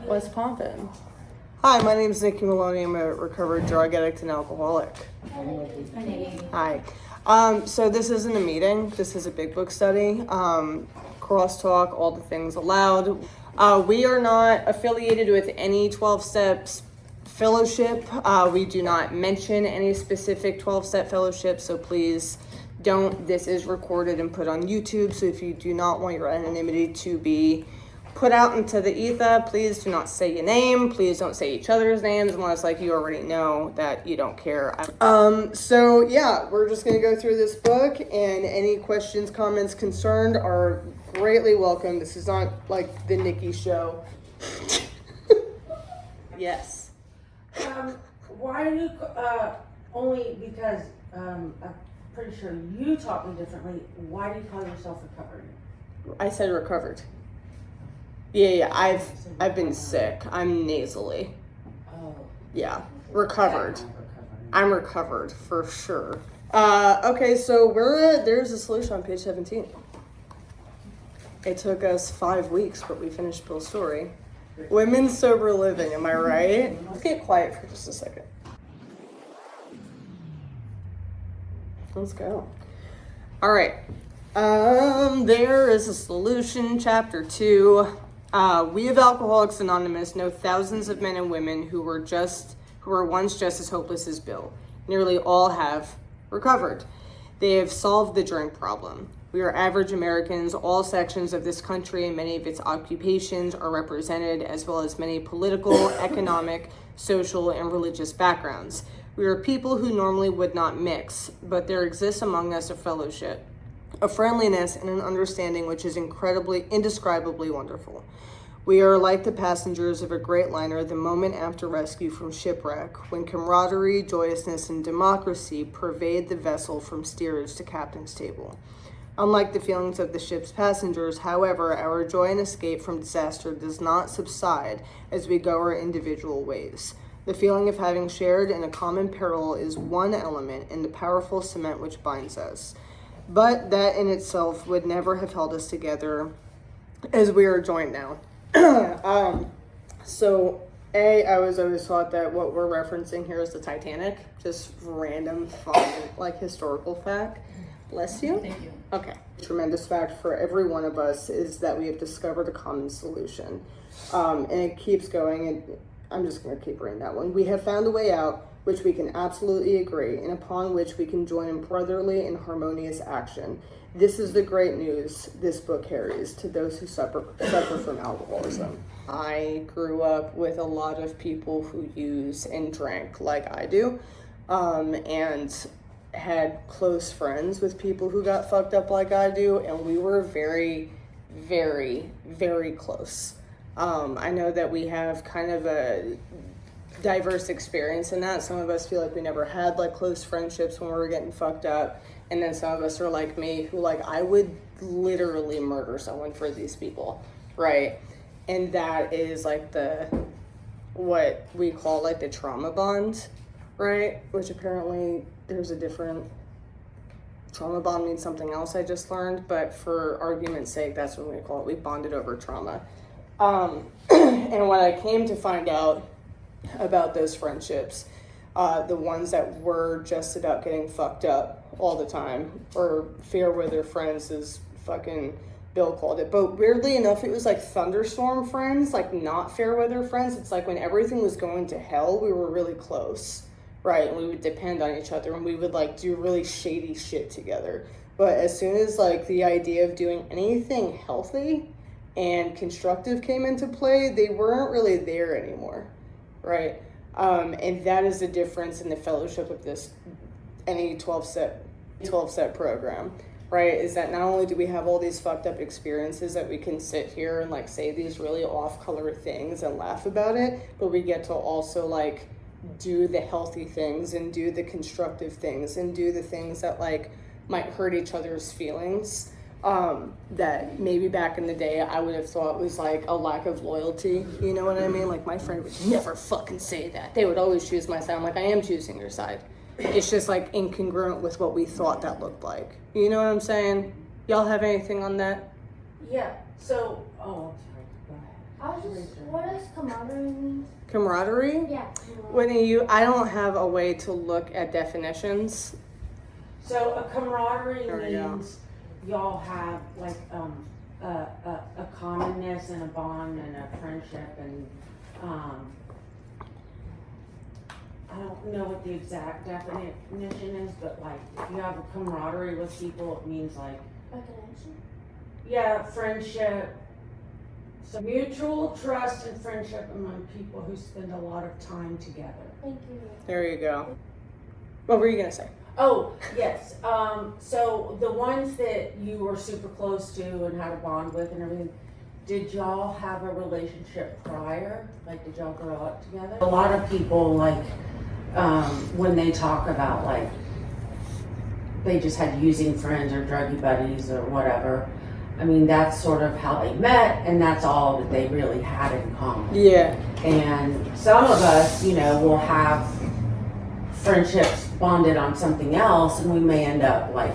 What's poppin'? Hi, my name is Nikki Maloney. I'm a recovered drug addict and alcoholic. Hi. So this isn't a meeting. This is a big book study. Crosstalk, all the things allowed. We are not affiliated with any 12 steps fellowship. We do not mention any specific 12-step fellowship, so please don't. This is recorded and put on YouTube, so if you do not want your anonymity to be put out into the ether, please do not say your name. Please don't say each other's names unless like you already know that you don't care. So yeah, we're just gonna go through this book, and any questions, comments, concerned are greatly welcome. This is not like the Nikki show. Yes. Why do you, only because, I'm pretty sure you taught me differently, why do you call yourself recovered? I said recovered. Yeah, I've been sick. I'm nasally. Oh. Yeah, recovered. I'm recovered for sure. Okay, so there's a solution on page 17. It took us 5 weeks, but we finished Bill's story. Women's sober living, am I right? Let's get quiet for just a second. Let's go. All right. There is a solution, chapter 2. We of Alcoholics Anonymous know thousands of men and women who were once just as hopeless as Bill. Nearly all have recovered. They have solved the drink problem. We are average Americans. All sections of this country and many of its occupations are represented, as well as many political, economic, social, and religious backgrounds. We are people who normally would not mix, but there exists among us a fellowship, a friendliness, and an understanding which is indescribably wonderful. We are like the passengers of a great liner the moment after rescue from shipwreck, when camaraderie, joyousness, and democracy pervade the vessel from steerage to captain's table. Unlike the feelings of the ship's passengers, however, our joy and escape from disaster does not subside as we go our individual ways. The feeling of having shared in a common peril is one element in the powerful cement which binds us, but that in itself would never have held us together as we are joined now. I was always taught that what we're referencing here is the Titanic, just random fun, like historical fact. Bless you. Thank you. Okay. Tremendous fact for every one of us is that we have discovered a common solution. And it keeps going, and I'm just going to keep reading that one. We have found a way out, which we can absolutely agree, and upon which we can join in brotherly and harmonious action. This is the great news this book carries to those who suffer from alcoholism. I grew up with a lot of people who use and drank like I do, and had close friends with people who got fucked up like I do, and we were very, very, very close. I know that we have kind of a diverse experience in that. Some of us feel like we never had like close friendships when we were getting fucked up, and then some of us are like me, who like I would literally murder someone for these people, right? And that is like what we call like the trauma bond, right? Which apparently there's a different trauma bond means something else I just learned, but for argument's sake, that's what we call it. We bonded over trauma. And when I came to find out about those friendships, the ones that were just about getting fucked up all the time, or fair weather friends as fucking Bill called it. But weirdly enough, it was like thunderstorm friends, like not fair weather friends. It's like when everything was going to hell, we were really close. Right, and we would depend on each other, and we would like do really shady shit together. But as soon as like the idea of doing anything healthy and constructive came into play, they weren't really there anymore, right? And that is the difference in the fellowship of this any 12-step program, right? Is that not only do we have all these fucked up experiences that we can sit here and like say these really off-color things and laugh about it, but we get to also like do the healthy things and do the constructive things and do the things that like might hurt each other's feelings, that maybe back in the day I would have thought was like a lack of loyalty, you know what I mean? Like my friend would never fucking say that. They would always choose my side. I'm like, I am choosing your side. It's just like incongruent with what we thought that looked like. You know what I'm saying? Y'all have anything on that? Yeah, so, oh, I'm sorry, go ahead. I was What does camaraderie mean? Camaraderie? Yeah. I don't have a way to look at definitions. So a camaraderie There we go. means y'all have like a commonness and a bond and a friendship and I don't know what the exact definition is, but like if you have a camaraderie with people, it means like A connection? yeah, friendship. So mutual trust and friendship among people who spend a lot of time together. Thank you. There you go. What were you gonna say? Oh, yes. So the ones that you were super close to and had a bond with and everything, did y'all have a relationship prior? Like, did y'all grow up together? A lot of people, like, when they talk about, like, they just had using friends or druggy buddies or whatever, I mean, that's sort of how they met, and that's all that they really had in common. Yeah. And some of us, you know, will have friendships bonded on something else, and we may end up like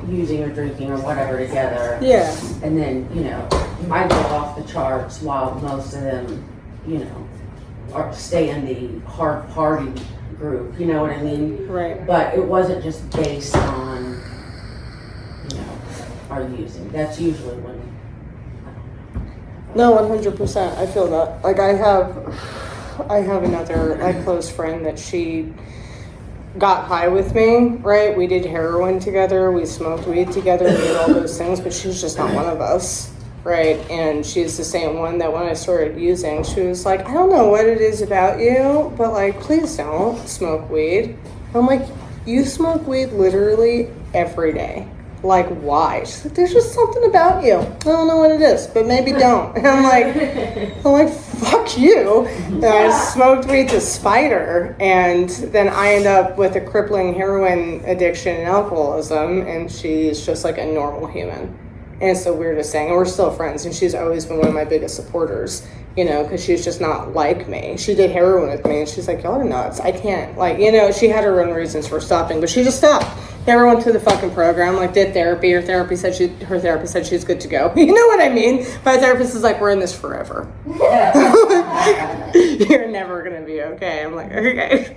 using or drinking or whatever together. Yeah. And then, you know, I go off the charts while most of them, you know, stay in the hard party group. You know what I mean? Right. But it wasn't just based on, you know, our using. That's usually when. No, 100%. I feel that. Like I have another like close friend that she got high with me, right? We did heroin together, we smoked weed together, we did all those things, but she's just not one of us, right? And she's the same one that when I started using, she was like, I don't know what it is about you, but like, please don't smoke weed. I'm like, you smoke weed literally every day. Like, why? She's like, there's just something about you. I don't know what it is, but maybe don't. And I'm like, fuck you. And I smoked weed to spite her, and then I end up with a crippling heroin addiction and alcoholism, and she's just like a normal human. And it's the weirdest thing. And we're still friends, and she's always been one of my biggest supporters, you know, because she's just not like me. She did heroin with me, and she's like, y'all are nuts. I can't, like, you know, she had her own reasons for stopping, but she just stopped. Never went to the fucking program, like did therapy. Her therapist said she's good to go. You know what I mean? My therapist is like, we're in this forever. You're never gonna be okay. I'm like, okay.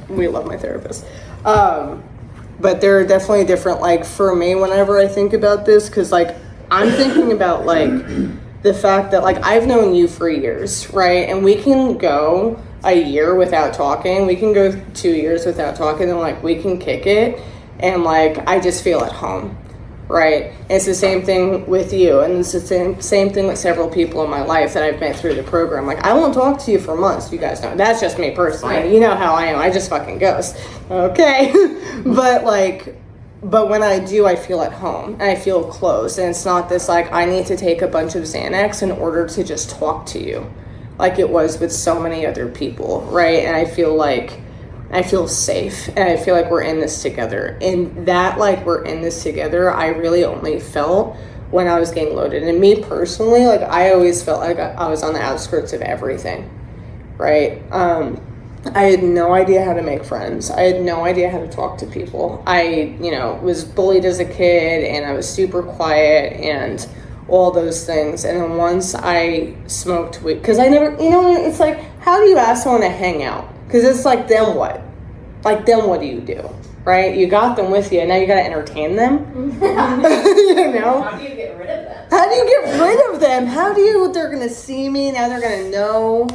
We love my therapist. But there are definitely different, like for me, whenever I think about this, cause like I'm thinking about like the fact that like I've known you for years, right? And we can go a year without talking, we can go 2 years without talking, and like we can kick it, and like I just feel at home, right? And it's the same thing with you, and it's the same thing with several people in my life that I've met through the program. Like I won't talk to you for months, you guys know. That's just me personally. You know how I am. I just fucking ghost. Okay. But when I do, I feel at home and I feel close, and it's not this like I need to take a bunch of Xanax in order to just talk to you, like it was with so many other people, right? And I feel safe, and I feel like we're in this together. And that like we're in this together, I really only felt when I was getting loaded. And me personally, like I always felt like I was on the outskirts of everything, right? I had no idea how to make friends. I had no idea how to talk to people. I, you know, was bullied as a kid, and I was super quiet and all those things. And then once I smoked weed, because I never, you know, it's like, how do you ask someone to hang out? Because it's like, then what? Like, then what do you do? Right? You got them with you, and now you got to entertain them. You know? How do you get rid of them? How do you get rid of them? They're going to see me, now they're going to know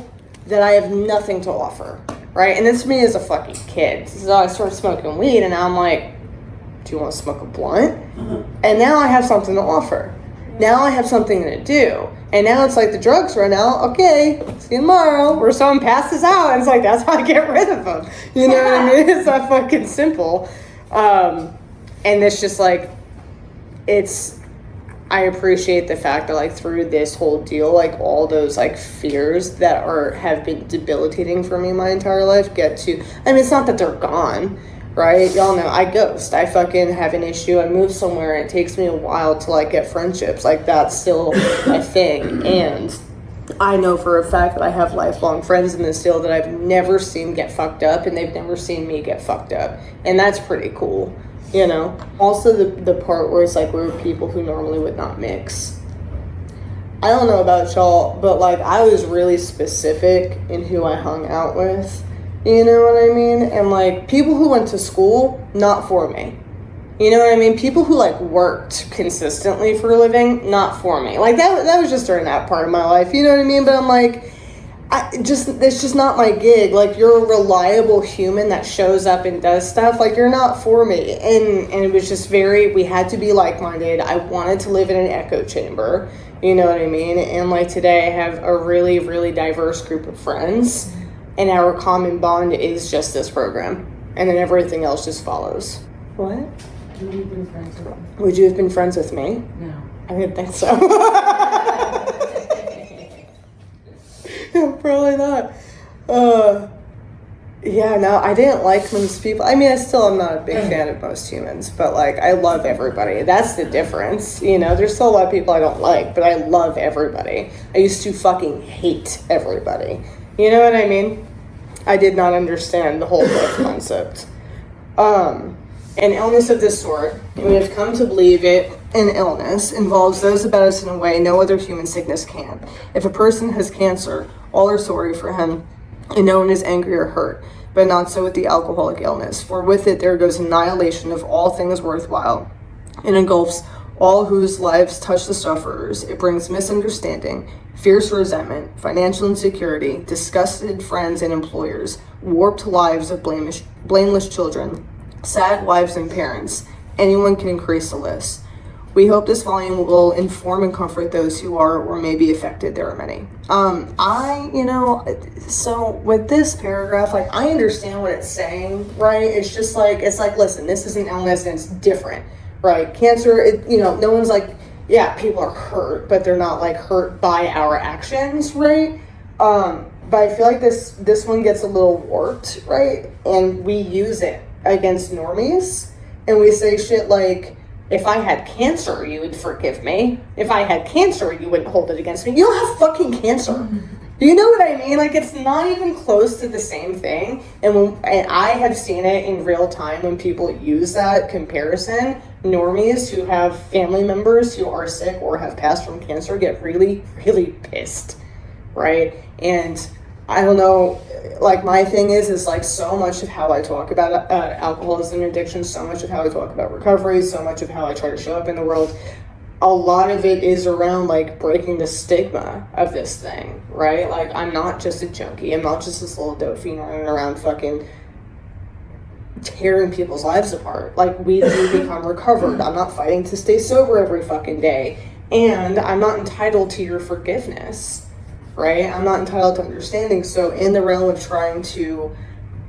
that I have nothing to offer. Right? And this me as a fucking kid. So I started smoking weed, and now I'm like, do you want to smoke a blunt? And now I have something to offer. Now I have something to do. And now it's like the drugs run out. Okay, see you tomorrow. Or someone passes out, and it's like, that's how I get rid of them. You know what I mean? It's that fucking simple. And it's just like, I appreciate the fact that like through this whole deal, like all those like fears that have been debilitating for me my entire life it's not that they're gone, right? Y'all know I ghost. I fucking have an issue. I move somewhere, and it takes me a while to like get friendships. Like that's still a thing. And I know for a fact that I have lifelong friends in this deal that I've never seen get fucked up, and they've never seen me get fucked up. And that's pretty cool. you know? Also the part where it's like we were people who normally would not mix. I don't know about y'all, but like I was really specific in who I hung out with. You know what I mean? And like people who went to school, not for me. You know what I mean? People who like worked consistently for a living, not for me. Like that was just during that part of my life. You know what I mean? But I'm like, it's just not my gig. Like you're a reliable human that shows up and does stuff. Like you're not for me. And it was just we had to be like-minded. I wanted to live in an echo chamber. You know what I mean? And like today I have a really, really diverse group of friends, and our common bond is just this program. And then everything else just follows. What? Would you have been friends with me? Would you have been friends with me? No. I didn't think so. Probably not. Yeah, no, I didn't like most people. I mean, I'm not a big fan of most humans, but like, I love everybody. That's the difference. You know, there's still a lot of people I don't like, but I love everybody. I used to fucking hate everybody. You know what I mean? I did not understand the whole love concept. An illness of this sort, we have come to believe it, an illness, involves those about us in a way no other human sickness can. If a person has cancer, all are sorry for him, and no one is angry or hurt, but not so with the alcoholic illness, for with it there goes annihilation of all things worthwhile. It engulfs all whose lives touch the sufferers. It brings misunderstanding, fierce resentment, financial insecurity, disgusted friends and employers, warped lives of blameless children, sad wives and parents. Anyone can increase the list. We hope this volume will inform and comfort those who are or may be affected. There are many. So with this paragraph, like I understand what it's saying, right? It's just like, listen, this is an illness and it's different, right? Cancer, no one's like, yeah, people are hurt, but they're not like hurt by our actions, right? But I feel like this one gets a little warped, right? And we use it against normies, and we say shit like, if I had cancer, you would forgive me. If I had cancer, you wouldn't hold it against me. You don't have fucking cancer. You know what I mean? Like, it's not even close to the same thing. And I have seen it in real time when people use that comparison. Normies who have family members who are sick or have passed from cancer get really, really pissed, right? And I don't know, like my thing is like so much of how I talk about alcoholism and addiction, so much of how I talk about recovery, so much of how I try to show up in the world, a lot of it is around like breaking the stigma of this thing, right? Like I'm not just a junkie, I'm not just this little dope fiend running around fucking tearing people's lives apart. Like we do become recovered. I'm not fighting to stay sober every fucking day, and I'm not entitled to your forgiveness. Right? I'm not entitled to understanding. So in the realm of trying to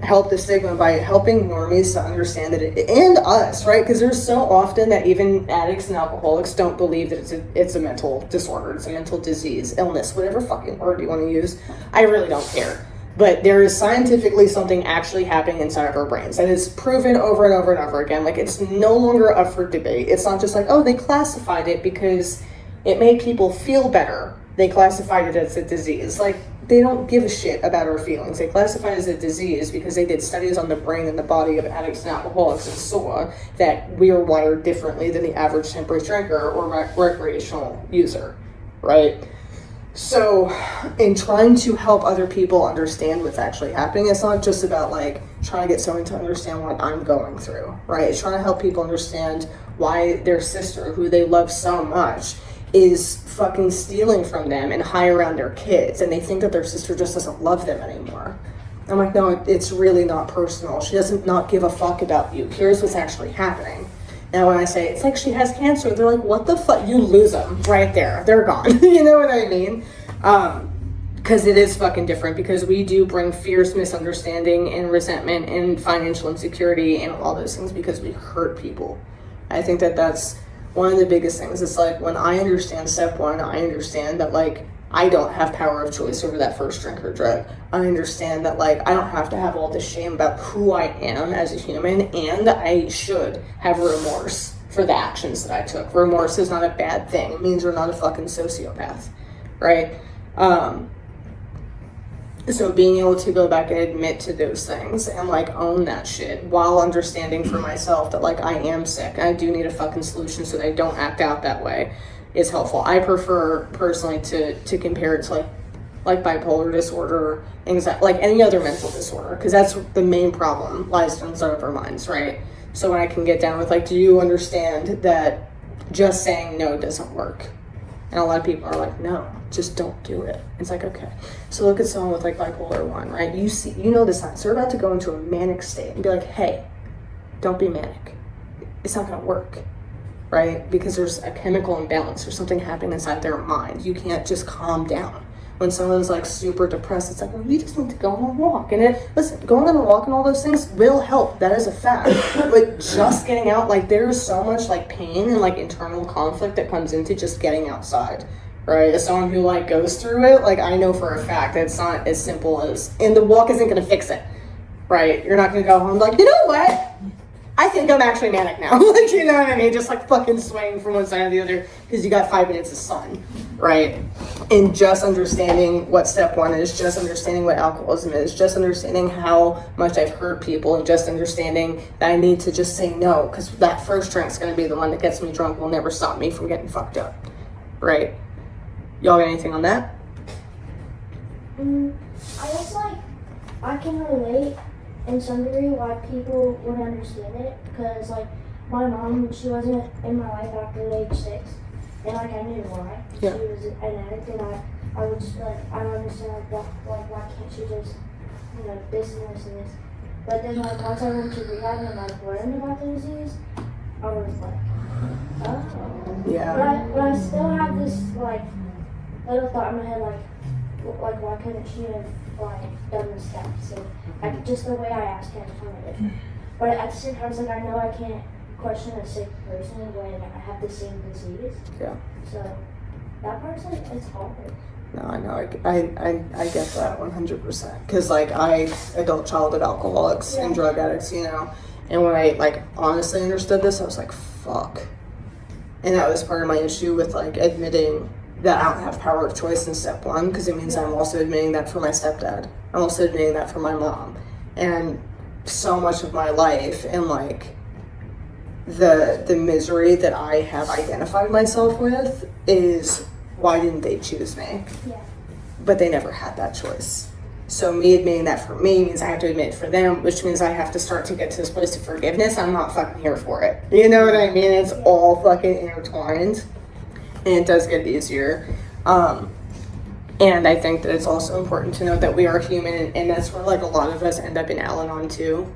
help the stigma by helping normies to understand that and us, right? Because there's so often that even addicts and alcoholics don't believe that it's a mental disorder, it's a mental disease, illness, whatever fucking word you want to use. I really don't care. But there is scientifically something actually happening inside of our brains that is proven over and over and over again. Like it's no longer up for debate. It's not just like, oh, they classified it because it made people feel better. They classified it as a disease. Like, they don't give a shit about our feelings. They classified it as a disease because they did studies on the brain and the body of addicts and alcoholics and saw that we are wired differently than the average temperate drinker or recreational user, right? So, in trying to help other people understand what's actually happening, it's not just about, like, trying to get someone to understand what I'm going through, right? It's trying to help people understand why their sister, who they love so much, is fucking stealing from them and high around their kids, and they think that their sister just doesn't love them anymore. I'm like, no, it's really not personal. She doesn't not give a fuck about you. Here's what's actually happening. Now when I say, it's like she has cancer, they're like, what the fuck? You lose them right there. They're gone. You know what I mean? Because it is fucking different, because we do bring fierce misunderstanding and resentment and financial insecurity and all those things because we hurt people. I think that that's one of the biggest things. It's like when I understand step one, I understand that like I don't have power of choice over that first drink or drug. I understand that like I don't have to have all this shame about who I am as a human, and I should have remorse for the actions that I took. Remorse is not a bad thing. It means you're not a fucking sociopath, right? So being able to go back and admit to those things and like own that shit while understanding for myself that like I am sick and I do need a fucking solution so that I don't act out that way is helpful. I prefer personally to compare it to like bipolar disorder, anxiety, like any other mental disorder, because that's the main problem lies inside of our minds, right? So when I can get down with like, do you understand that just saying no doesn't work? And a lot of people are like, no, just don't do it. It's like, okay. So look at someone with like bipolar 1, right? You know the signs. They're about to go into a manic state and be like, hey, don't be manic. It's not gonna work, right? Because there's a chemical imbalance. There's something happening inside their mind. You can't just calm down. When someone's like super depressed, it's like, well, you just need to go on a walk. And listen, going on a walk and all those things will help. That is a fact. But just getting out, like there's so much like pain and like internal conflict that comes into just getting outside, right? As someone who like goes through it, like I know for a fact that it's not as simple as, and the walk isn't gonna fix it, right? You're not gonna go home like, you know what? I think I'm actually manic now. Like, you know what I mean? Just like fucking swaying from one side to the other because you got 5 minutes of sun, right? And just understanding what step 1 is, just understanding what alcoholism is, just understanding how much I've hurt people, and just understanding that I need to just say no because that first drink's going to be the one that gets me drunk, will never stop me from getting fucked up, right? Y'all got anything on that? I guess like I can relate in some degree why people would understand it, because like my mom, she wasn't in my life after age 6, and like I knew why. Yeah. She was an addict, and I would just be like, I don't understand like why can't she just, you know, this and this and this. But then like once I went to rehab and like learned about the disease, I was like, oh. Yeah. But I still have this like little thought in my head like why couldn't she have like done the steps, and like just the way I asked her to it. But at the same time, it's like I know I can't question a sick person when I have the same disease. Yeah. So that part's like it's hard. No, I know. I get that 100%. Because like adult childhood alcoholics and drug addicts, you know. And when I like honestly understood this, I was like, fuck. And that was part of my issue with like admitting that I don't have power of choice in step 1, because it means I'm also admitting that for my stepdad. I'm also admitting that for my mom. And so much of my life and like the misery that I have identified myself with is, why didn't they choose me? Yeah. But they never had that choice. So me admitting that for me means I have to admit it for them, which means I have to start to get to this place of forgiveness. I'm not fucking here for it. You know what I mean? It's all fucking intertwined. And it does get easier. And I think that it's also important to note that we are human, and that's where like a lot of us end up in Al-Anon too.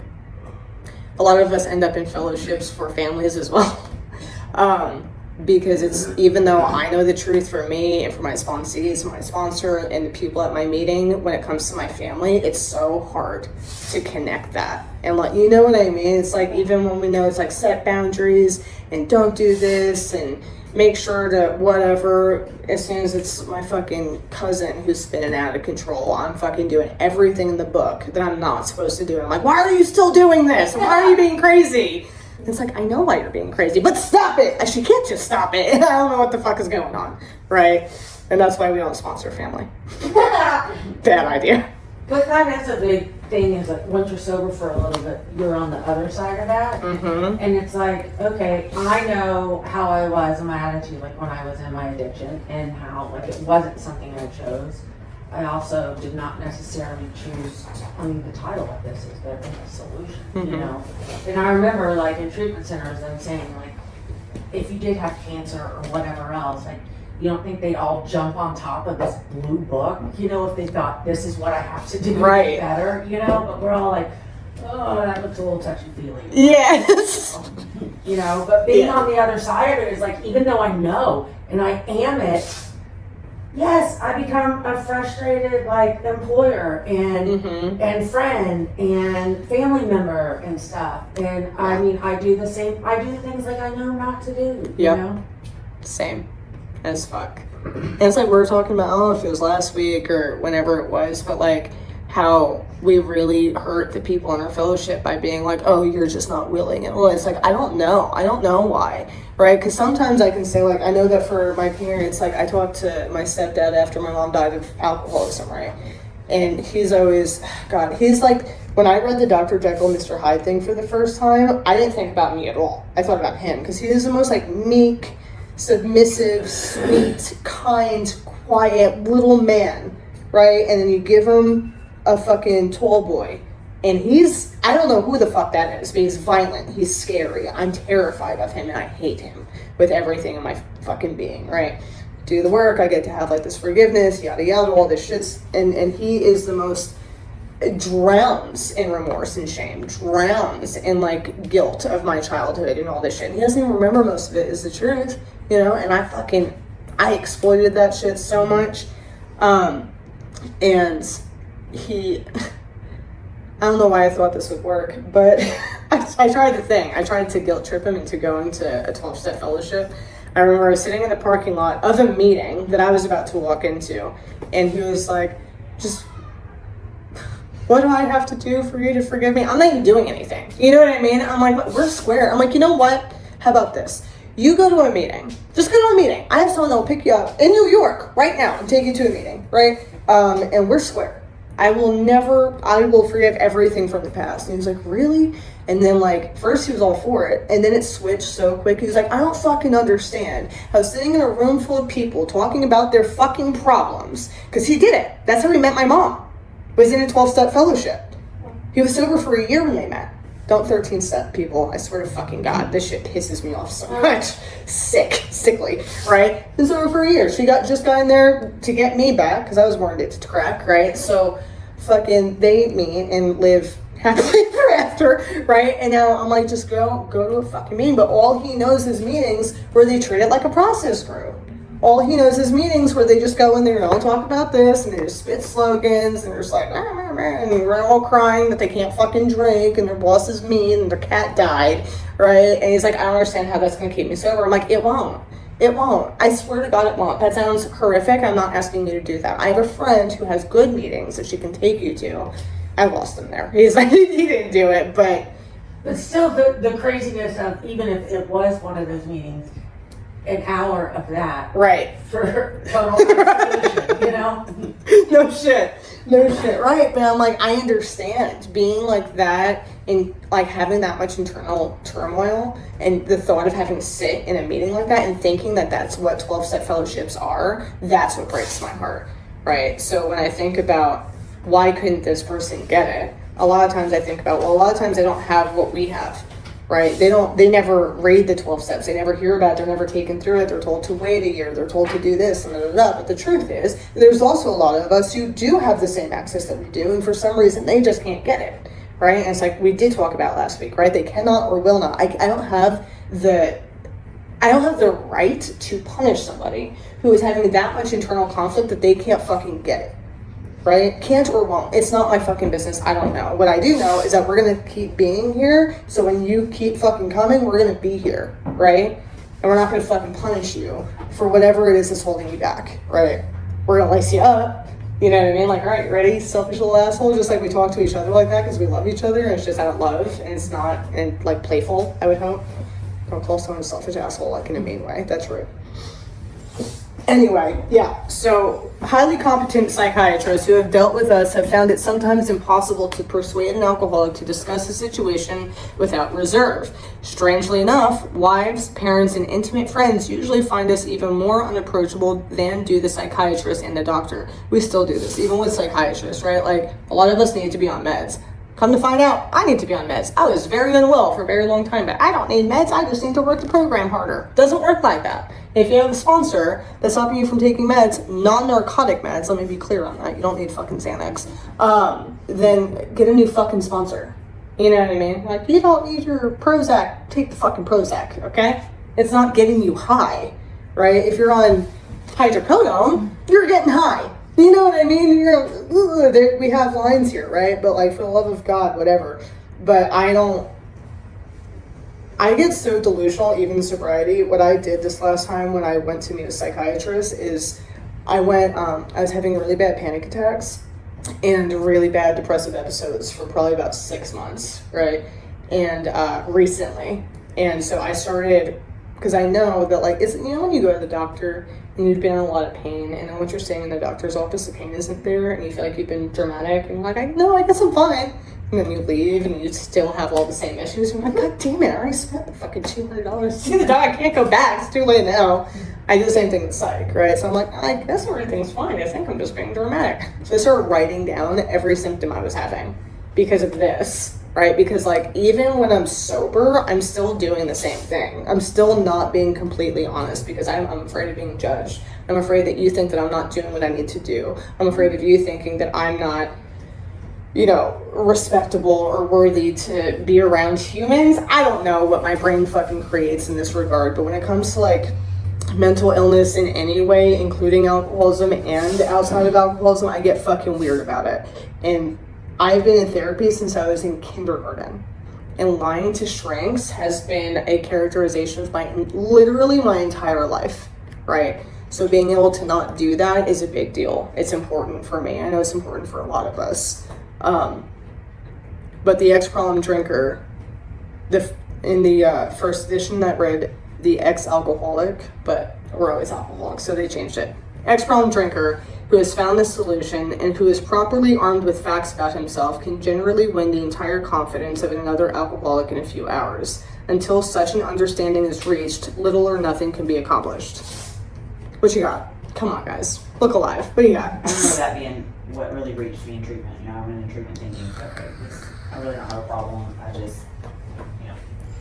A lot of us end up in fellowships for families as well. Because it's, even though I know the truth for me and for my sponsees, my sponsor, and the people at my meeting, when it comes to my family, it's so hard to connect that. And like, you know what I mean? It's like, even when we know it's like set boundaries and don't do this and make sure to whatever, as soon as it's my fucking cousin who's spinning out of control, I'm fucking doing everything in the book that I'm not supposed to do. I'm like, why are you still doing this? Why are you being crazy? It's like, I know why you're being crazy, but stop it. She can't just stop it. I don't know what the fuck is going on, right? And that's why we don't sponsor family. Bad idea. But that's a big thing, is like once you're sober for a little bit, you're on the other side of that. Mm-hmm. And it's like, okay, I know how I was and my attitude, like when I was in my addiction, and how like it wasn't something I chose. I also did not necessarily choose, the title of this is the solution, you know? And I remember like in treatment centers them saying like, if you did have cancer or whatever else, like, you don't think they'd all jump on top of this blue book, you know, if they thought this is what I have to do to get better, you know? But we're all like, oh, that looks a little touchy-feely. Yes. You know, but being on the other side of it is like, even though I know and I am it, yes, I become a frustrated like employer and and friend and family member and stuff. And I mean, I do the same. I do things like I know not to do. You know? Same as fuck. And it's like we were talking about, I don't know if it was last week or whenever it was, but like how we really hurt the people in our fellowship by being like, oh, you're just not willing. And well, it's like, I don't know why, right? Because sometimes I can say like, I know that for my parents, like I talked to my stepdad after my mom died of alcoholism, right? And he's always, God, he's like, when I read the Dr. Jekyll, Mr. Hyde thing for the first time, I didn't think about me at all. I thought about him, because he is the most like meek, submissive, sweet, kind, quiet little man, right? And then you give him a fucking tall boy, and he's, I don't know who the fuck that is, but he's violent, he's scary, I'm terrified of him, and I hate him with everything in my fucking being, right? Do the work, I get to have like this forgiveness, yada yada, all this shit, and he is the most, drowns in remorse and shame, drowns in like guilt of my childhood and all this shit. He doesn't even remember most of it, is the truth, you know, and I exploited that shit so much. And he, I don't know why I thought this would work, but I tried the thing. I tried to guilt trip him into going to a 12-step fellowship. I remember I was sitting in the parking lot of a meeting that I was about to walk into, and he was like, just, what do I have to do for you to forgive me? I'm not even doing anything. You know what I mean? I'm like, we're square. I'm like, you know what? How about this? You go to a meeting. Just go to a meeting. I have someone that will pick you up in New York right now and take you to a meeting, right? And we're square. I will forgive everything from the past. And he was like, really? And then like, first he was all for it, and then it switched so quick. He was like, I don't fucking understand how sitting in a room full of people talking about their fucking problems, because he did it. That's how he met my mom, was in a 12-step fellowship. He was sober for a year when they met. Don't 13-step people. I swear to fucking God, this shit pisses me off so much. Sickly, right? Been sober for a year. She just got in there to get me back, because I was more addicted to crack, right? So fucking they meet and live happily ever after, right? And now I'm like, just go to a fucking meeting. But all he knows is meetings where they treat it like a process group. All he knows is meetings where they just go in there and all talk about this, and they just spit slogans, and they're just like, and we're all crying that they can't fucking drink, and their boss is mean, and their cat died, right? And he's like, I don't understand how that's gonna keep me sober. I'm like, it won't. It won't. I swear to God, it won't. That sounds horrific. I'm not asking you to do that. I have a friend who has good meetings that she can take you to. I lost him there. He's like, he didn't do it, but still, the craziness of, even if it was one of those meetings, an hour of that, right, for total isolation, you know? no shit, right? But I'm like, I understand being like that and like having that much internal turmoil, and the thought of having to sit in a meeting like that and thinking that that's what 12-step fellowships are, that's what breaks my heart, right? So when I think about why couldn't this person get it, a lot of times I think about, well, a lot of times they don't have what we have. Right? They never read the 12 steps. They never hear about it. They're never taken through it. They're told to wait a year. They're told to do this and that. But the truth is, there's also a lot of us who do have the same access that we do, and for some reason they just can't get it. Right? And it's like we did talk about last week, right? They cannot or will not. I don't have the right to punish somebody who is having that much internal conflict that they can't fucking get it. Right? Can't or won't. It's not my fucking business. I don't know. What I do know is that we're going to keep being here. So when you keep fucking coming, we're going to be here. Right? And we're not going to fucking punish you for whatever it is that's holding you back. Right? We're going to lace you up. You know what I mean? Like, all right, ready? Selfish little asshole. Just like we talk to each other like that because we love each other. And it's just out of love. And it's not like playful, I would hope. Don't call someone a selfish asshole like in a mean way. That's rude. Anyway, yeah, so highly competent psychiatrists who have dealt with us have found it sometimes impossible to persuade an alcoholic to discuss a situation without reserve. Strangely enough, wives, parents, and intimate friends usually find us even more unapproachable than do the psychiatrist and the doctor. We still do this, even with psychiatrists, right? Like, a lot of us need to be on meds. Come to find out, I need to be on meds. I was very unwell for a very long time, but I don't need meds. I just need to work the program harder. Doesn't work like that. If you have a sponsor that's stopping you from taking meds, non-narcotic meds, let me be clear on that. You don't need fucking Xanax. Then get a new fucking sponsor. You know what I mean? Like, you don't need your Prozac. Take the fucking Prozac, okay? It's not getting you high, right? If you're on hydrocodone, you're getting high. You know what I mean? We have lines here, right? But like, for the love of God, whatever. But I get so delusional, even in sobriety. What I did this last time when I went to meet a psychiatrist is I was having really bad panic attacks and really bad depressive episodes for probably about 6 months, right? And recently. And so I started, because I know that like, when you go to the doctor and you've been in a lot of pain, and then what you're saying in the doctor's office, the pain isn't there, and you feel like you've been dramatic, and you're like, no, I guess I'm fine. And then you leave, and you still have all the same issues. And you're like, God damn it, I already spent the fucking $200 to see the dog. I can't go back. It's too late now. I do the same thing with psych, right? So I'm like, I guess everything's fine. I think I'm just being dramatic. So I started writing down every symptom I was having because of this, right? Because like, even when I'm sober, I'm still doing the same thing. I'm still not being completely honest because I'm afraid of being judged. I'm afraid that you think that I'm not doing what I need to do. I'm afraid of you thinking that I'm not, you know, respectable or worthy to be around humans. I don't know what my brain fucking creates in this regard, but when it comes to like mental illness in any way, including alcoholism and outside of alcoholism, I get fucking weird about it. And I've been in therapy since I was in kindergarten. And lying to shrinks has been a characterization of literally my entire life, right? So being able to not do that is a big deal. It's important for me. I know it's important for a lot of us. But the ex-problem drinker, in the first edition that read the ex-alcoholic, but we're always alcoholics, so they changed it. Ex-problem drinker who has found the solution and who is properly armed with facts about himself can generally win the entire confidence of another alcoholic in a few hours. Until such an understanding is reached, little or nothing can be accomplished. What you got? Come on, guys. Look alive. What do you got? I remember that being what really reached me in treatment. You know, I went in treatment thinking, okay, I really don't have a problem. I just, you know,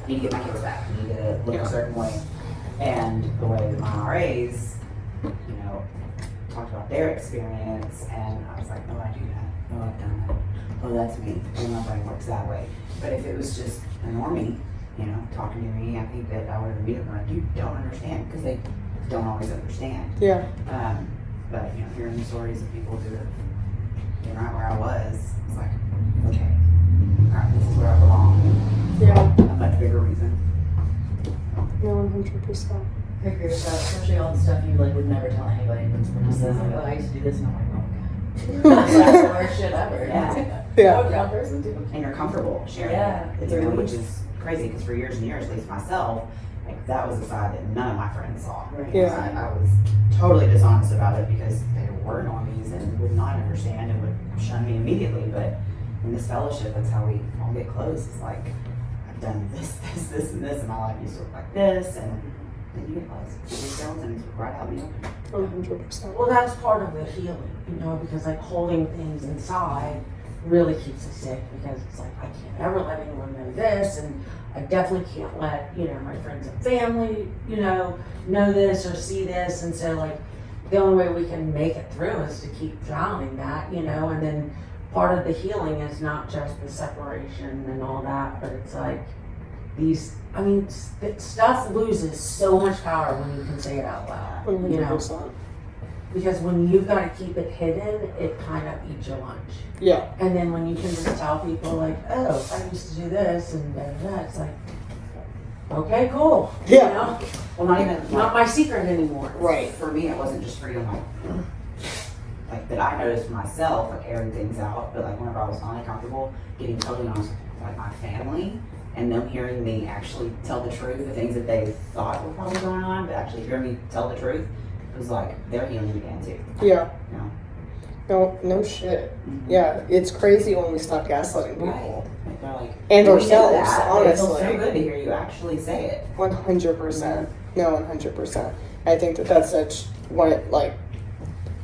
need to get my kids back. I need to look a certain way. And the way that my RAs, you know, talked about their experience, and I was like, oh, I do that. Oh, I've done that. Oh, that's me. And my brain works that way. But if it was just a normie, you know, talking to me, I think that I would have immediately been like, you don't understand, because they don't always understand. Yeah. But, you know, hearing the stories of people who are right where I was, it's like, okay, all right, this is where I belong. Yeah. A much bigger reason. No, 100%. I agree with that, especially all the stuff you like would never tell anybody. When someone just says, like, oh, I used to do this, and I'm like, oh, God. That's the worst shit ever. Yeah. Yeah. What that person do? And you're comfortable sharing Yeah, it, it's you know, really- which is crazy, because for years and years, at least myself, like, that was the side that none of my friends saw. Right. Yeah. I was totally dishonest about it because they were normies and would not understand and would shun me immediately. But in this fellowship, that's how we all get close. It's like, I've done this, and this, and my life used to look like this, and then you get close. The skeletons right out in the open. 100%. Well, that's part of the healing, you know, because like holding things inside really keeps us sick, because it's like, I can't ever let anyone know this, and I definitely can't let, you know, my friends and family, you know this or see this. And so like, the only way we can make it through is to keep drowning that, you know. And then part of the healing is not just the separation and all that, but it's like these, I mean, stuff loses so much power when you can say it out loud, you know. 100%. Because when you've got to keep it hidden, it kind of eats your lunch. Yeah. And then when you can just tell people like, oh, I used to do this and that, it's like, okay, cool. Yeah. You know? Well, not even Not my secret anymore. Right. For me, it wasn't just freedom, like that I noticed for myself, like airing things out, but like whenever I was finally comfortable getting totally honest with like my family and them hearing me actually tell the truth, the things that they thought were probably going on, but actually hearing me tell the truth, it was like they're healing again too. Yeah. You know? No shit. Yeah, it's crazy when we stop gaslighting people. Right. Like they're like, And "We know ourselves, that, but it feels honestly. so good to hear you actually say it. 100%. No, 100%. I think that's such one, like,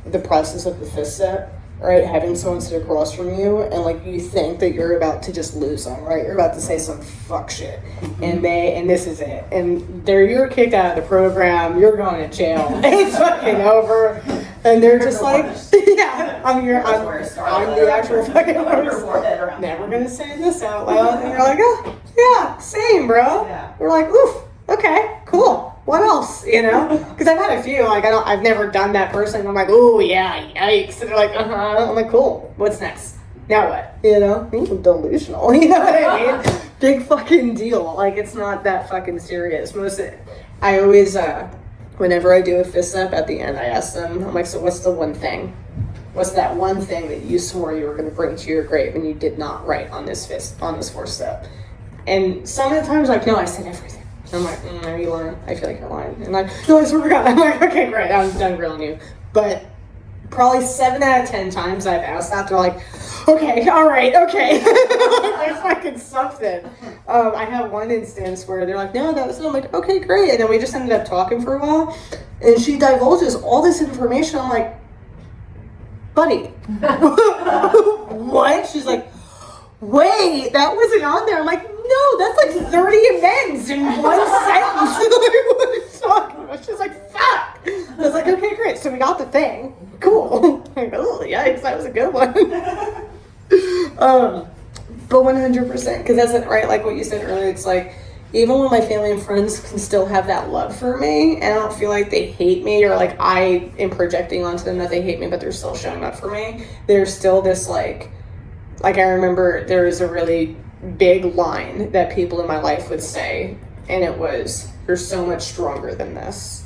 the process of the fifth step, right? Having someone sit across from you and like you think that you're about to just lose them, right? You're about to say some fuck shit, and this is it, and you're kicked out of the program. You're going to jail. It's fucking over, and they're just like, yeah, I'm the actual fucking worst. Never gonna say this out loud, and you're like, oh, yeah, same, bro. Yeah. We're like, oof, okay, cool. What else, you know? Because I've had a few, like, I've never done that person. I'm like, oh, yeah, yikes. And they're like, I'm like, cool. What's next? Now what? You know? I'm delusional. You know what I mean? Big fucking deal. Like, it's not that fucking serious. I always, whenever I do a fifth step, at the end, I ask them, I'm like, so what's the one thing? What's that one thing that you swore you were going to bring to your grave and you did not write on this fourth step? And some of the times, like, no, I said everything. I'm like, no, you lying. I feel like you're lying. And like, no, I swear to God. I'm like, okay, great, I'm done grilling you. But probably 7 out of 10 times I've asked that, they're like, okay, all right, okay. There's fucking something. I have one instance where they're like, no, that was, I'm like, okay, great. And then we just ended up talking for a while. And she divulges all this information. I'm like, buddy, what? She's like, wait, that wasn't on there. I'm like, no, that's like 30 amends in one sentence. Like, what are you talking about? She's like, fuck. I was like, okay, great. So we got the thing. Cool. Like, oh, yikes, that was a good one. But 100%, because that's it, right? Like what you said earlier, it's like, even when my family and friends can still have that love for me, and I don't feel like they hate me, or like I am projecting onto them that they hate me, but they're still showing up for me, there's still this like I remember there was a really big line that people in my life would say, and it was, you're so much stronger than this.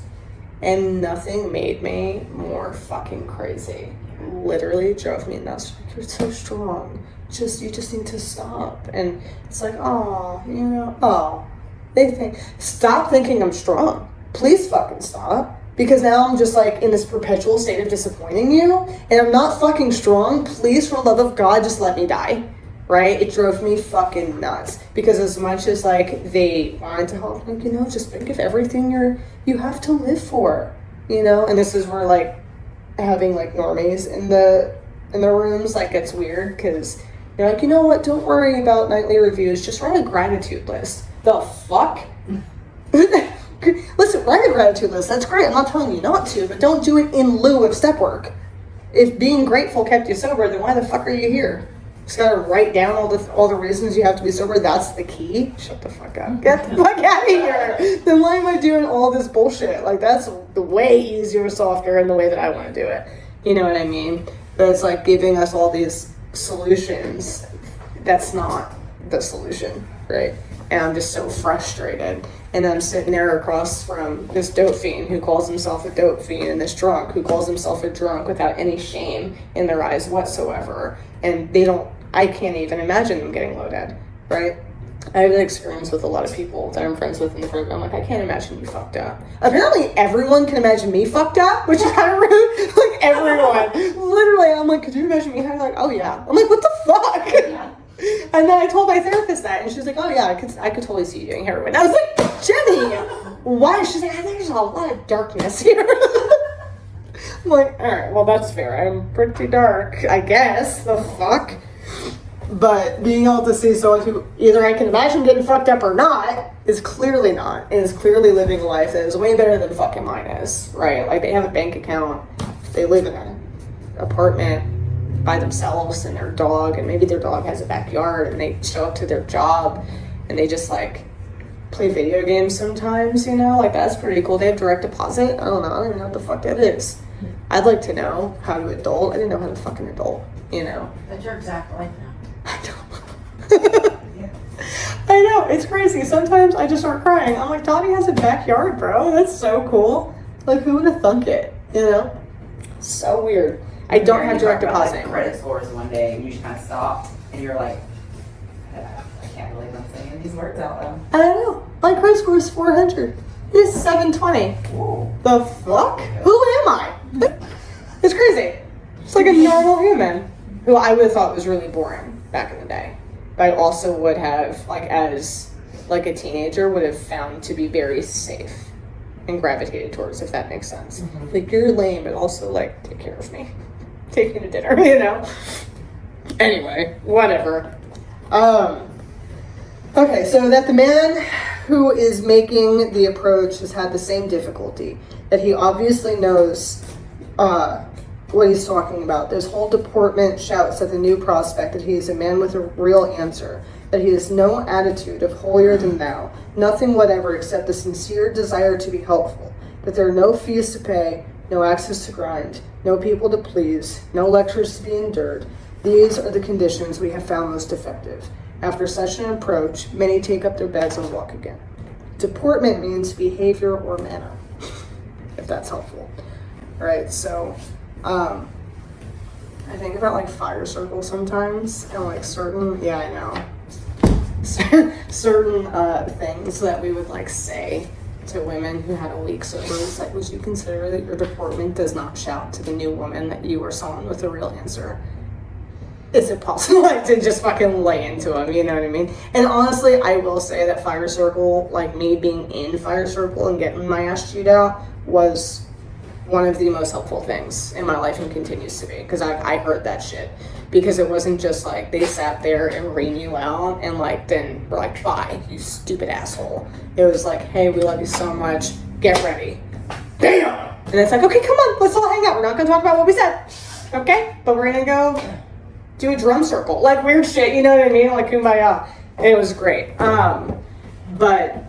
And nothing made me more fucking crazy. Literally drove me nuts. Like, you're so strong. You just need to stop. And it's like, oh, you know, oh. They think, stop thinking I'm strong. Please fucking stop. Because now I'm just like in this perpetual state of disappointing you. And I'm not fucking strong. Please, for the love of God, just let me die. Right? It drove me fucking nuts. Because as much as like they wanted to help, like, you know, just think of everything you have to live for. You know? And this is where like having like normies in the rooms like gets weird, because you're like, you know what, don't worry about nightly reviews, just write a gratitude list. The fuck? Listen, write a gratitude list, that's great, I'm not telling you not to, but don't do it in lieu of step work. If being grateful kept you sober, then why the fuck are you here? Just gotta write down all the reasons you have to be sober, that's the key? Shut the fuck up. Get the fuck out of here. Then why am I doing all this bullshit? Like, that's the way easier, softer, and the way that I want to do it. You know what I mean? But it's like giving us all these solutions. That's not the solution, right? And I'm just so frustrated. And I'm sitting there across from this dope fiend who calls himself a dope fiend, and this drunk who calls himself a drunk without any shame in their eyes whatsoever. And I can't even imagine them getting loaded, right? I have an experience with a lot of people that I'm friends with in the group. I'm like, I can't imagine you fucked up. Apparently everyone can imagine me fucked up, which is kind of rude. Like everyone. Literally, I'm like, could you imagine me? And I'm like, oh yeah. I'm like, what the fuck? Yeah. And then I told my therapist that, and she's like, oh yeah, I could totally see you doing heroin. I was like, Jenny, why? She's like, there's a lot of darkness here. I'm like, all right, well that's fair. I'm pretty dark, I guess. The fuck? But being able to see someone who either I can imagine getting fucked up or not is clearly not, and is clearly living a life that is way better than fucking mine is, right? Like they have a bank account, they live in an apartment by themselves and their dog, and maybe their dog has a backyard, and they show up to their job and they just like play video games sometimes, you know? Like that's pretty cool. They have direct deposit. I don't even know what the fuck that is. I'd like to know how to adult. I didn't know how to fucking adult, you know? That's your exact life now. I know. I know, it's crazy. Sometimes I just start crying. I'm like, Dottie has a backyard, bro. That's so cool. Like, who would have thunk it? You know? So weird. I don't have direct deposit. Like, credit scores one day, and you just kind of stopped, and you're like, I can't believe I'm saying these words out loud. I know. My credit score is 400. It's 720. Whoa. The fuck? Who am I? It's crazy. It's like a normal human who I would have thought was really boring back in the day. But I also would have, like, as like a teenager, would have found to be very safe and gravitated towards, if that makes sense. Mm-hmm. Like, you're lame, but also, like, take care of me. Take me to dinner, you know? Anyway, whatever. Okay, so that the man who is making the approach has had the same difficulty, that he obviously knows what he's talking about. This whole deportment shouts at the new prospect that he is a man with a real answer, that he has no attitude of holier than thou, nothing whatever except the sincere desire to be helpful, that there are no fees to pay, no axes to grind, no people to please, no lectures to be endured. These are the conditions we have found most effective. After such an approach, many take up their beds and walk again. Deportment means behavior or manner, if that's helpful. All right, so I think about like fire circles sometimes, and like certain, yeah, I know. certain things that we would like say to women who had a week sober. It's like, would you consider that your deportment does not shout to the new woman that you are someone with a real answer? Is it possible like to just fucking lay into them, you know what I mean? And honestly, I will say that Fire Circle, like me being in Fire Circle and getting my ass chewed out, was one of the most helpful things in my life and continues to be, because I heard that shit. Because it wasn't just like they sat there and ream you out and like then were like, bye, you stupid asshole. It was like, hey, we love you so much, get ready. Damn! And it's like, okay, come on, let's all hang out. We're not gonna talk about what we said, okay? But we're gonna go do a drum circle, like weird shit, you know what I mean? Like kumbaya. It was great. But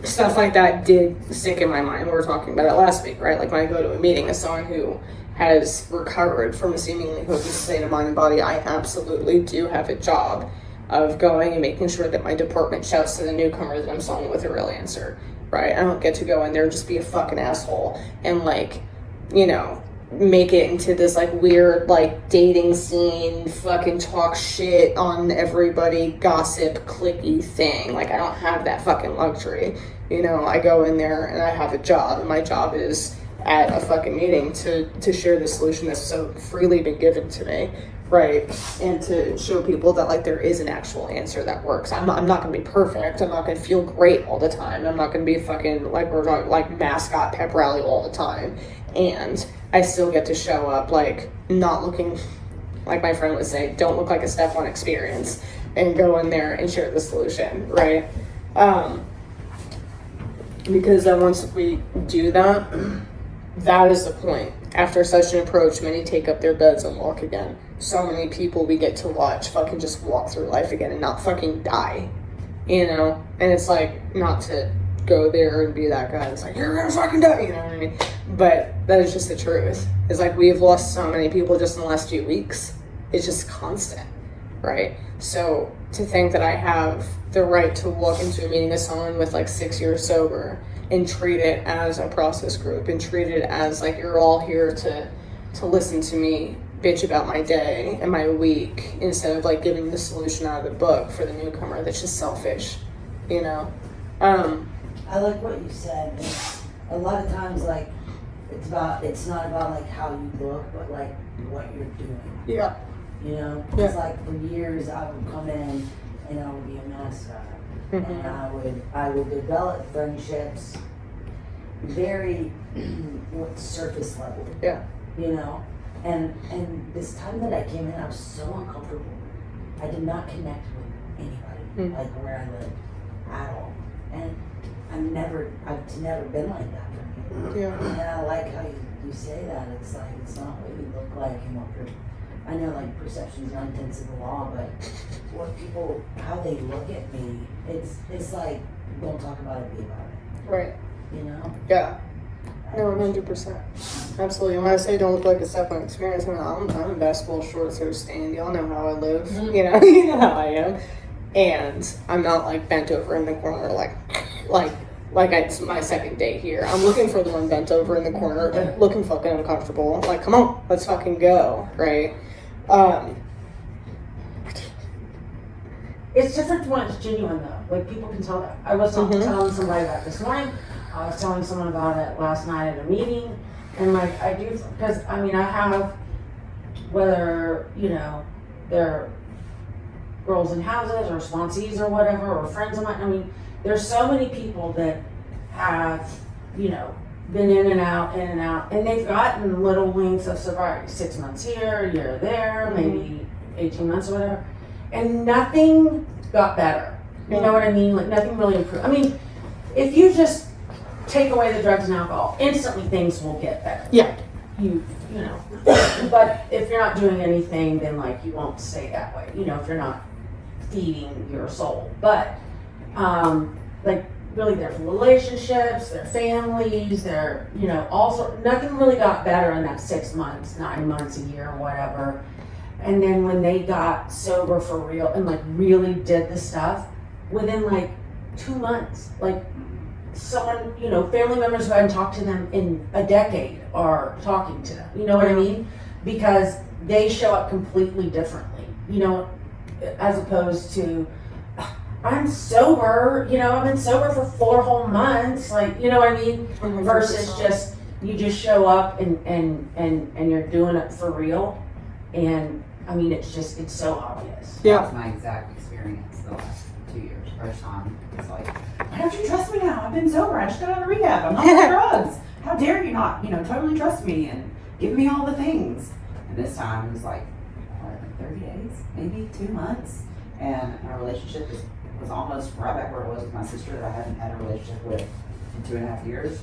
stuff like that did stick in my mind. We were talking about it last week, right? Like when I go to a meeting as someone who has recovered from a seemingly hopeless state of mind and body, I absolutely do have a job of going and making sure that my department shouts to the newcomer that I'm someone with a real answer, right? I don't get to go in there and just be a fucking asshole and like, you know, make it into this like weird like dating scene, fucking talk shit on everybody, gossip, clicky thing. Like I don't have that fucking luxury. You know, I go in there and I have a job, and my job is at a fucking meeting to share the solution that's so freely been given to me, right? And to show people that like there is an actual answer that works. I'm not gonna be perfect. I'm not gonna feel great all the time. I'm not gonna be fucking like we're talking like mascot pep rally all the time. And I still get to show up like not looking like my friend would say, don't look like a step one experience, and go in there and share the solution, right? Because then once we do that, that is the point. After such an approach, many take up their beds and walk again. So many people we get to watch fucking just walk through life again and not fucking die, you know? And it's like, not to go there and be that guy that's like, you're gonna fucking die, you know what I mean? But that is just the truth. It's like we've lost so many people just in the last few weeks. It's just constant, right? So to think that I have the right to walk into a meeting as someone with like 6 years sober and treat it as a process group and treat it as like you're all here to listen to me bitch about my day and my week instead of like giving the solution out of the book for the newcomer, that's just selfish, you know? I like what you said. A lot of times, like, it's not about like how you look, but like what you're doing. Yeah. You know, it's like for years I would come in and I would be a mascot, and I would develop friendships very surface level. Yeah. You know, and this time that I came in, I was so uncomfortable. I did not connect with anybody, like where I lived, at all, and I've never been like that for me. Yeah. And I like how you say that. It's like, it's not what you look like and what you're, I know like perception's 9/10 of the law, but what people, how they look at me, it's like, don't talk about it, be about it. Right. You know? Yeah. No, 100%. Absolutely. And when I say don't look like a step-on experience, I'm in basketball shorts or stained. Y'all know how I live. You know, you know how I am. And I'm not like bent over in the corner like it's my second day here. I'm looking for the one bent over in the corner, looking fucking uncomfortable. Like, come on, let's fucking go, right? It's different when it's genuine though. Like people can tell that. I was telling somebody about this morning. I was telling someone about it last night at a meeting, and like I do, because I mean I have, whether you know they're girls in houses or sponsees or whatever or friends of mine. I mean, there's so many people that have, you know, been in and out, and they've gotten little winks of sobriety, 6 months here, a year there, maybe 18 months or whatever, and nothing got better. You know what I mean? Like nothing really improved. I mean, if you just take away the drugs and alcohol, instantly things will get better. Yeah. You know, but if you're not doing anything, then like you won't stay that way. You know, if you're not feeding your soul, but like really their relationships, their families, their, you know, also nothing really got better in that 6 months, 9 months, a year, or whatever. And then when they got sober for real and like really did the stuff, within like 2 months, like someone, you know, family members who hadn't talked to them in a decade are talking to them. You know what I mean? Because they show up completely differently, you know, as opposed to, I'm sober, you know, I've been sober for 4 whole months, like, you know what I mean? Versus just, you just show up and you're doing it for real. And I mean, it's so obvious. Yeah. That's my exact experience the last 2 years. First time, it's like, why don't you trust me now? I've been sober. I just got out of rehab. I'm not on drugs. How dare you not, totally trust me and give me all the things. And this time it was like, 30 days, maybe 2 months. And our relationship was almost right back where it was with my sister that I hadn't had a relationship with in 2.5 years.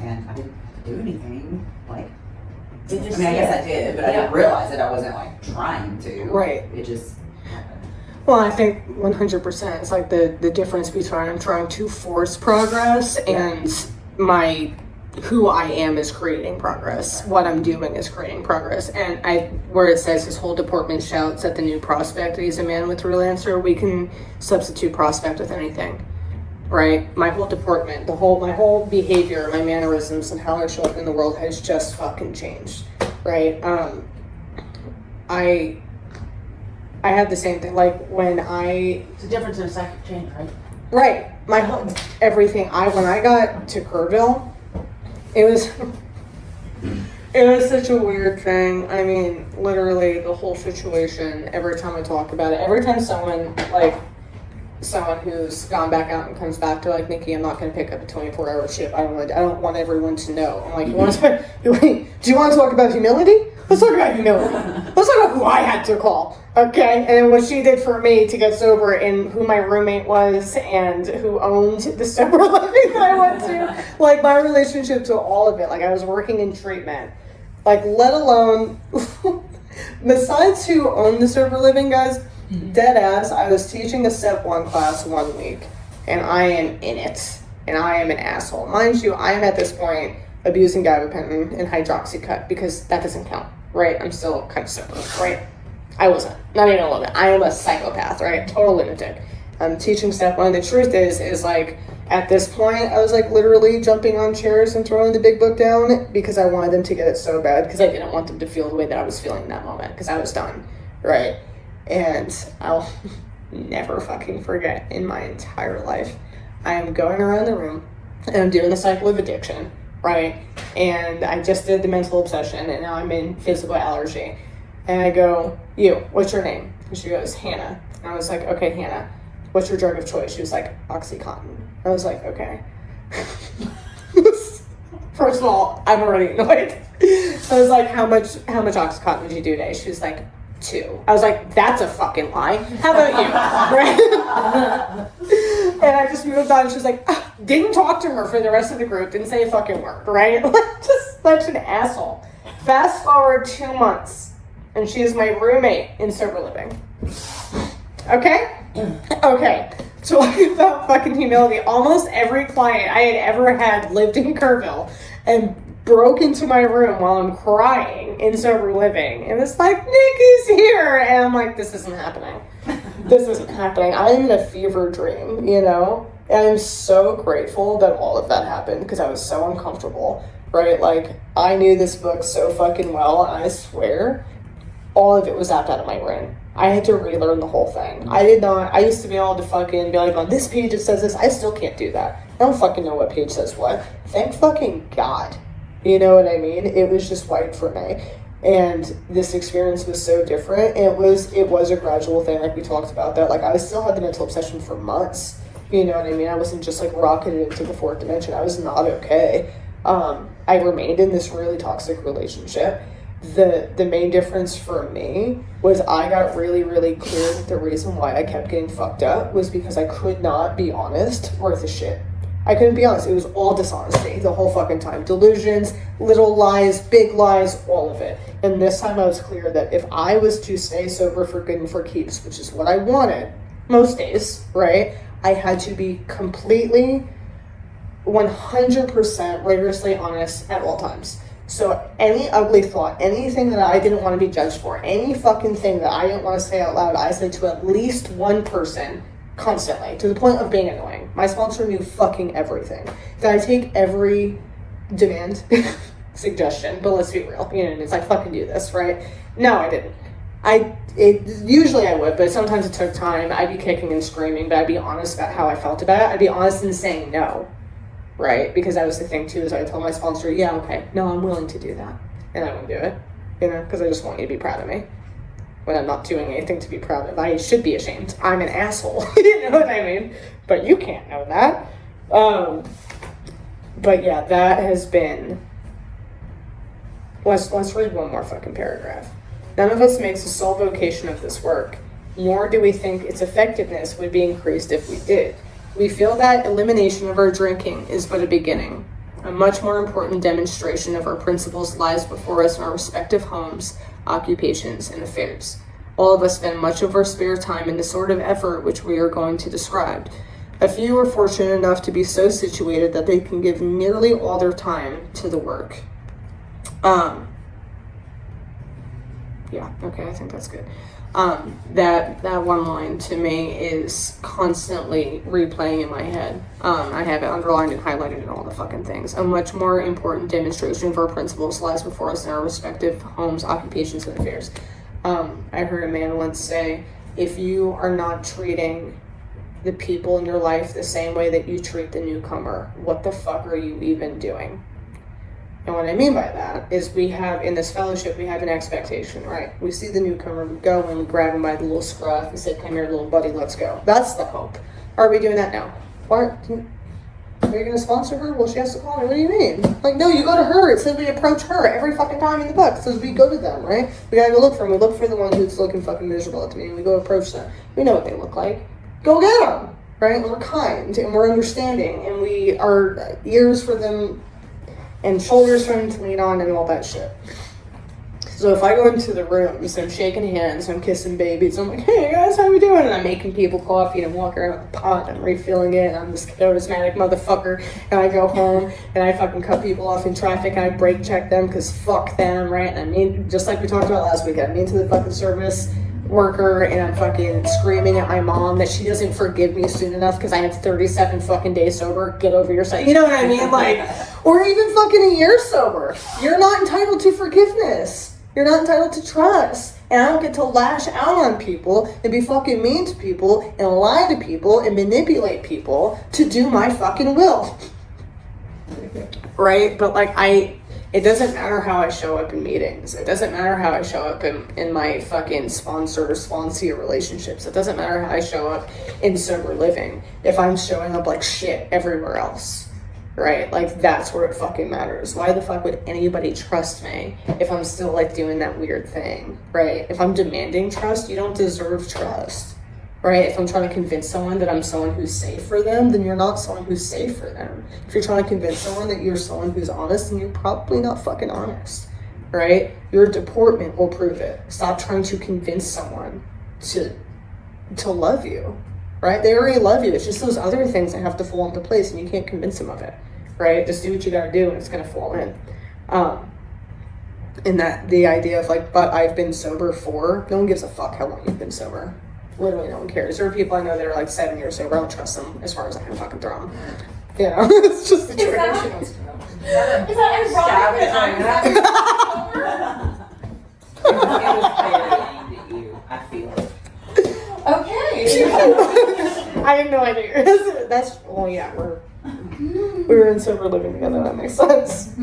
And I didn't do anything, like, I guess I did, but I didn't realize it. I wasn't like trying to. Right. It just happened. Well, I think 100%. It's like the difference between I'm trying to force progress and who I am is creating progress. What I'm doing is creating progress. And where it says his whole deportment shouts at the new prospect that he's a man with real answer, we can substitute prospect with anything. Right? My whole deportment, my whole behavior, my mannerisms, and how I show up in the world has just fucking changed. Right? I have the same thing. Like when It's a difference in a psychic change, right? right, my whole everything. When I got to Kerrville, it was such a weird thing. I mean, literally the whole situation. Every time I talk about it, every time someone who's gone back out and comes back, they're like, Nikki, I'm not going to pick up a 24-hour shift. I don't want everyone to know. I'm like, do you want to talk about humility? Let's talk about humility. Let's talk about who I had to call. Okay? And then what she did for me to get sober and who my roommate was and who owned the sober living that I went to. Like, my relationship to all of it. Like, I was working in treatment. Like, let alone, besides who owned the sober living, guys, dead ass, I was teaching a step 1 class 1 week, and I am in it, and I am an asshole. Mind you, I am at this point abusing gabapentin and hydroxycut because that doesn't count, right? I'm still kind of sober, right? I wasn't. Not even a little bit. I am a psychopath, right? Total lunatic. I'm teaching step 1. The truth is like, at this point, I was like literally jumping on chairs and throwing the big book down because I wanted them to get it so bad because I didn't want them to feel the way that I was feeling in that moment because I was done, right? And I'll never fucking forget in my entire life, I am going around the room and I'm doing the cycle of addiction, right? And I just did the mental obsession and now I'm in physical allergy. And I go, what's your name? And she goes, Hannah. And I was like, okay, Hannah, what's your drug of choice? She was like, Oxycontin. I was like, okay. First of all, I'm already annoyed. So I was like, how much Oxycontin did you do today? She was like, 2. I was like, that's a fucking lie. How about you? Right? And I just moved on. She was like, didn't talk to her for the rest of the group. Didn't say a fucking word, right? Just such an asshole. Fast forward 2 months, and she is my roommate in sober living. Okay? Okay. Talking about fucking humility. Almost every client I had ever had lived in Kerrville and broke into my room while I'm crying in sober living, and it's like, Nikki's here, and I'm like, this isn't happening. This isn't happening. I'm in a fever dream, and I'm so grateful that all of that happened because I was so uncomfortable, right? Like, I knew this book so fucking well, and I swear all of it was zapped out of my brain. I had to relearn the whole thing. I used to be able to fucking be like, on this page it says this. I still can't do that. I don't fucking know what page says what. Thank fucking God. You know what I mean? It was just white for me. And this experience was so different. It was a gradual thing, like we talked about that. Like, I still had the mental obsession for months. You know what I mean? I wasn't just like rocketed into the 4th dimension. I was not okay. I remained in this really toxic relationship. The main difference for me was I got really, really clear that the reason why I kept getting fucked up was because I could not be honest worth a shit. I couldn't be honest. It was all dishonesty the whole fucking time. Delusions, little lies, big lies, all of it. And this time I was clear that if I was to stay sober for good and for keeps, which is what I wanted most days, right? I had to be completely 100% rigorously honest at all times. So any ugly thought, anything that I didn't want to be judged for, any fucking thing that I didn't want to say out loud, I said to at least one person constantly, to the point of being annoying. My sponsor knew fucking everything. Did I take every demand suggestion? But let's be real, it's like, fucking do this, right? No, I didn't. Usually I would, but sometimes it took time. I'd be kicking and screaming, but I'd be honest about how I felt about it. I'd be honest in saying no, right? Because that was the thing too, is I told my sponsor, yeah, okay, no, I'm willing to do that. And I wouldn't do it, because I just want you to be proud of me. When I'm not doing anything to be proud of. I should be ashamed. I'm an asshole. You know what I mean? But you can't know that. But yeah, that has been... Let's read one more fucking paragraph. None of us makes the sole vocation of this work, nor do we think its effectiveness would be increased if we did. We feel that elimination of our drinking is but a beginning. A much more important demonstration of our principles lies before us in our respective homes, occupations, and affairs. All of us spend much of our spare time in the sort of effort which we are going to describe. A few are fortunate enough to be so situated that they can give nearly all their time to the work. Yeah, okay, I think that's good. That one line to me is constantly replaying in my head. I have it underlined and highlighted and all the fucking things. A much more important demonstration of our principles lies before us in our respective homes, occupations, and affairs. I heard a man once say, if you are not treating the people in your life the same way that you treat the newcomer, what the fuck are you even doing? And what I mean by that is we have, in this fellowship, we have an expectation, right? We see the newcomer, we go and we grab him by the little scruff and say, come here, little buddy, let's go. That's the hope. Are we doing that now? Are you going to sponsor her? Well, she has to call me. What do you mean? Like, no, you go to her. It says we approach her every fucking time in the book. It says we go to them, right? We got to go look for them. We look for the one who's looking fucking miserable at the meeting. We go approach them. We know what they look like. Go get them, right? And we're kind and we're understanding and we are ears for them and shoulders for him to lean on and all that shit. So if I go into the rooms, I'm shaking hands, I'm kissing babies, I'm like, hey guys, how we doing? And I'm making people coffee and I'm walking around with a pot and I'm refilling it and I'm this charismatic motherfucker and I go home and I fucking cut people off in traffic and I brake check them because fuck them, right? And I mean, just like we talked about last week, I'm into the fucking service worker and I'm fucking screaming at my mom that she doesn't forgive me soon enough because I have 37 fucking days sober. Get over yourself. You know what I mean? Like, or even fucking a year sober. You're not entitled to forgiveness. You're not entitled to trust. And I don't get to lash out on people and be fucking mean to people and lie to people and manipulate people to do my fucking will. Right? But like it doesn't matter how I show up in meetings. It doesn't matter how I show up in my fucking sponsor-sponsee relationships. It doesn't matter how I show up in sober living if I'm showing up like shit everywhere else, right? Like, that's where it fucking matters. Why the fuck would anybody trust me if I'm still like doing that weird thing, right? If I'm demanding trust, you don't deserve trust. Right? If I'm trying to convince someone that I'm someone who's safe for them, then you're not someone who's safe for them. If you're trying to convince someone that you're someone who's honest, then you're probably not fucking honest. Right? Your deportment will prove it. Stop trying to convince someone to love you. Right? They already love you. It's just those other things that have to fall into place and you can't convince them of it. Right? Just do what you gotta do and it's gonna fall in. And that the idea of like, but I've been sober for, no one gives a fuck how long you've been sober. Literally no one cares. There are people I know that are like 7 years sober. I don't trust them as far as I can fucking throw them. You know, it's just the truth. Is that ironic? It was very aimed at you. I feel it. Okay. I have no idea. That's, well, yeah, we were in sober living together. That makes sense.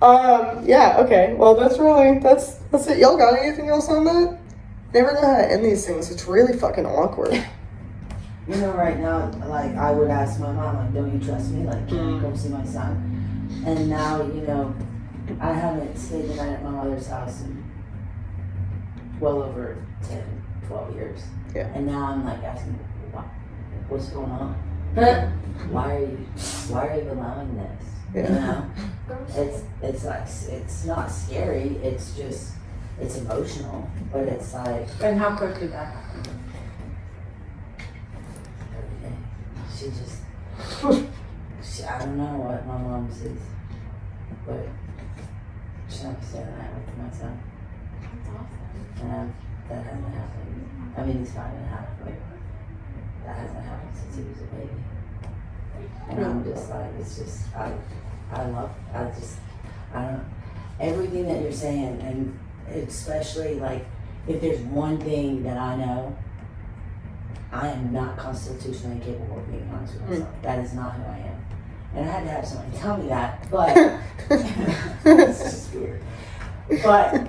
Yeah, okay. Well, that's it. Y'all got anything else on that? Never know how to end these things. It's really fucking awkward. You know, right now, like, I would ask my mom, like, don't you trust me? Like, can you come see my son? And now, you know, I haven't stayed the night at my mother's house in well over 10, 12 years. Yeah. And now I'm, like, asking, what's going on? Why are you allowing this? Yeah. You know? It's like, it's not scary, it's just, it's emotional, but it's like And how quick did that happen? every day. I don't know what my mom sees, but she's not staying the night with my son. That's awesome. And that hasn't happened. I mean, he's 5.5, but that hasn't happened since he was a baby. And I'm just like, it's just, I don't know, everything that you're saying, and especially like if there's one thing that I know, I am not constitutionally capable of being honest with myself. That is not who I am. And I had to have somebody tell me that, but it's just weird. But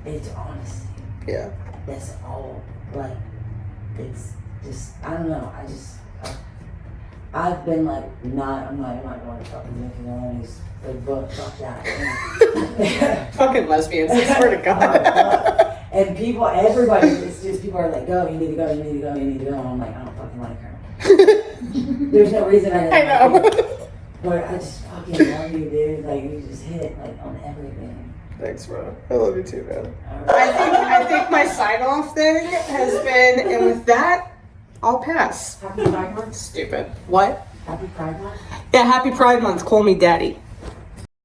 it's honesty. Yeah. That's all. Like, it's just, I don't know. I've been like, I'm not going to fucking Mickey Maloney's big book. Fuck that. Fucking lesbians, I swear to God. And everybody, it's just people are like, go, you need to go, you need to go, you need to go. And I'm like, I don't fucking like her. There's no reason I I know. like her. But I just fucking love you, dude. Like, you just hit like on everything. Thanks, bro. I love you too, man. I think my sign-off thing has been, and with that, I'll pass. Happy Pride Month? Stupid. What? Happy Pride Month? Yeah, happy Pride Month. Call me daddy.